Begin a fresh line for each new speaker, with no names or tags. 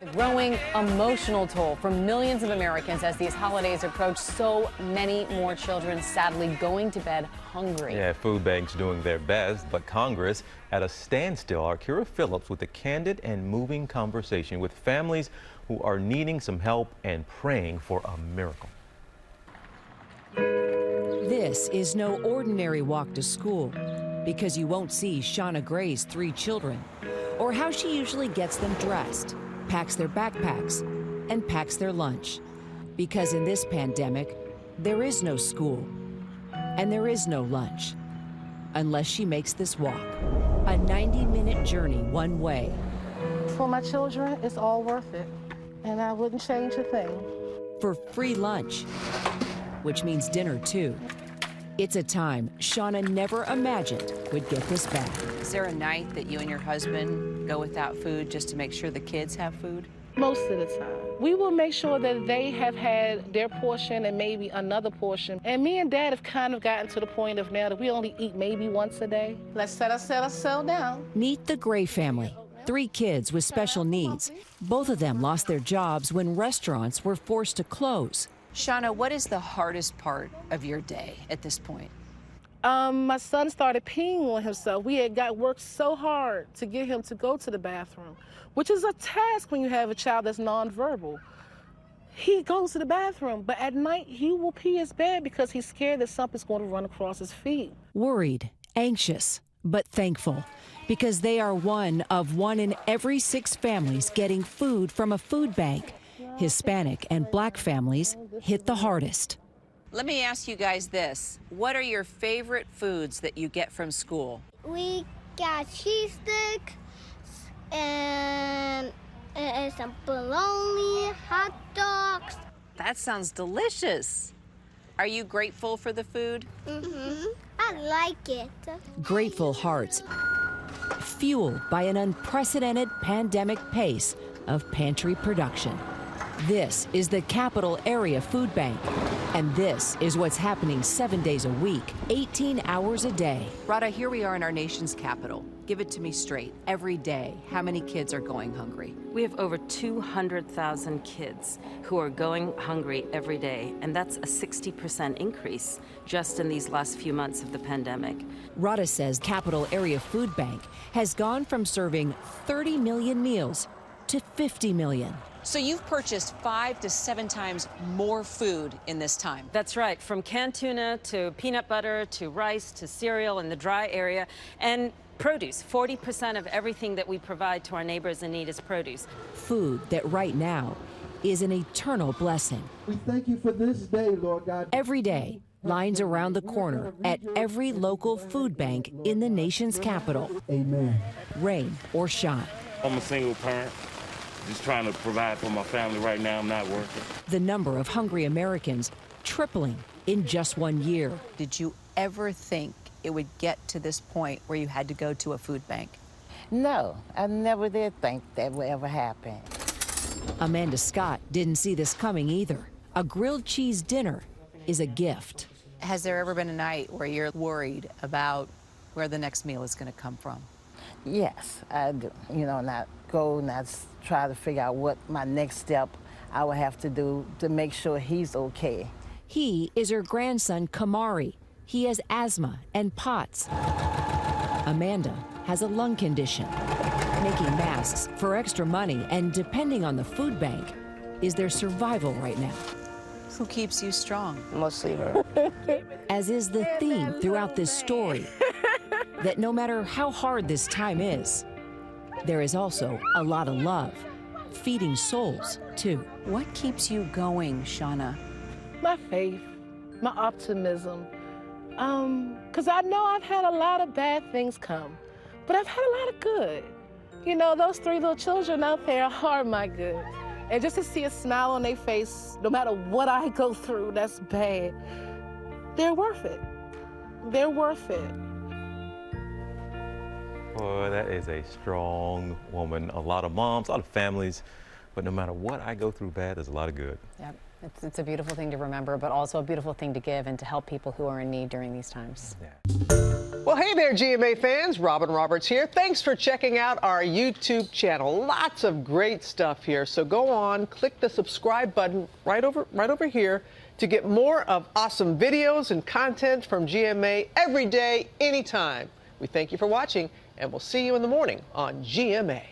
The growing emotional toll from millions of Americans as these holidays approach. So many more children sadly going to bed hungry.
Yeah, food banks doing their best, but Congress at a standstill. Our Kyra Phillips with a candid and moving conversation with families who are needing some help and praying for a miracle.
This is no ordinary walk to school, because you won't see SHAUNA Gray's 3 children, or how she usually gets them dressed, packs their backpacks, and packs their lunch. Because in this pandemic, there is no school, and there is no lunch, unless she makes this walk. A 90-minute journey one way.
For my children, it's all worth it, and I wouldn't change a thing.
For free lunch, which means dinner too. It's a time SHAUNA never imagined would get this bad.
Is there a night that you and your husband go without food just to make sure the kids have food?
Most of the time. We will make sure that they have had their portion and maybe another portion. And me and Dad have kind of gotten to the point of now that we only eat maybe once a day. Let's set ourselves down.
Meet the Gray family. 3 kids with special needs. Both of them lost their jobs when restaurants were forced to close.
SHAUNA, what is the hardest part of your day at this point?
My son started peeing on himself. We had worked so hard to get him to go to the bathroom, which is a task when you have a child that's nonverbal. He goes to the bathroom, but at night he will pee his bed because he's scared that something's going to run across his feet.
Worried, anxious, but thankful, because they are one of 1 in every 6 families getting food from a food bank. Hispanic and Black families hit the hardest.
Let me ask you guys this. What are your favorite foods that you get from school?
We got cheese sticks and some bologna, hot dogs.
That sounds delicious. Are you grateful for the food?
Mm-hmm. I like it.
Grateful hearts, fueled by an unprecedented pandemic pace of pantry production. This is the Capital Area Food Bank, and this is what's happening 7 days a week, 18 hours a day.
RADHA, here we are in our nation's capital. Give it to me straight. Every day, how many kids are going hungry?
We have over 200,000 kids who are going hungry every day, and that's a 60% increase just in these last few months of the pandemic.
RADHA says Capital Area Food Bank has gone from serving 30 million meals to 50 million.
So you've purchased 5 to 7 times more food in this time.
That's right, from canned tuna to peanut butter to rice to cereal in the dry area, and produce. 40% of everything that we provide to our neighbors in need is produce.
Food that right now is an eternal blessing.
We thank you for this day, Lord God.
Every day, lines around the corner at every local food bank in the nation's capital.
Amen.
Rain or shine.
I'm a single parent. Just trying to provide for my family right now. I'm not working.
The number of hungry Americans tripling in just 1 year.
Did you ever think it would get to this point where you had to go to a food bank?
No, I never did think that would ever happen.
Amanda Scott didn't see this coming either. A grilled cheese dinner is a gift.
Has there ever been a night where you're worried about where the next meal is going to come from?
Yes, I do. You know, and I go and I try to figure out what my next step I would have to do to make sure he's okay.
He is her grandson, Kamari. He has asthma and POTS. Amanda has a lung condition. Making masks for extra money and depending on the food bank is their survival right now.
Who keeps you strong?
Mostly her.
As is the theme throughout this story, that no matter how hard this time is, there is also a lot of love, feeding souls, too.
What keeps you going, SHAUNA?
My faith, my optimism. Because I know I've had a lot of bad things come, but I've had a lot of good. You know, those 3 little children out there are my good. And just to see a smile on their face, no matter what I go through that's bad, they're worth it. They're worth it.
Boy, that is a strong woman. A lot of moms, a lot of families, but no matter what I go through bad, there's a lot of good.
Yep. It's a beautiful thing to remember, but also a beautiful thing to give and to help people who are in need during these times.
Yeah.
Well, hey there, GMA fans. Robin Roberts here. Thanks for checking out our YouTube channel. Lots of great stuff here. So go on, click the subscribe button right over here to get more of awesome videos and content from GMA every day, anytime. We thank you for watching, and we'll see you in the morning on GMA.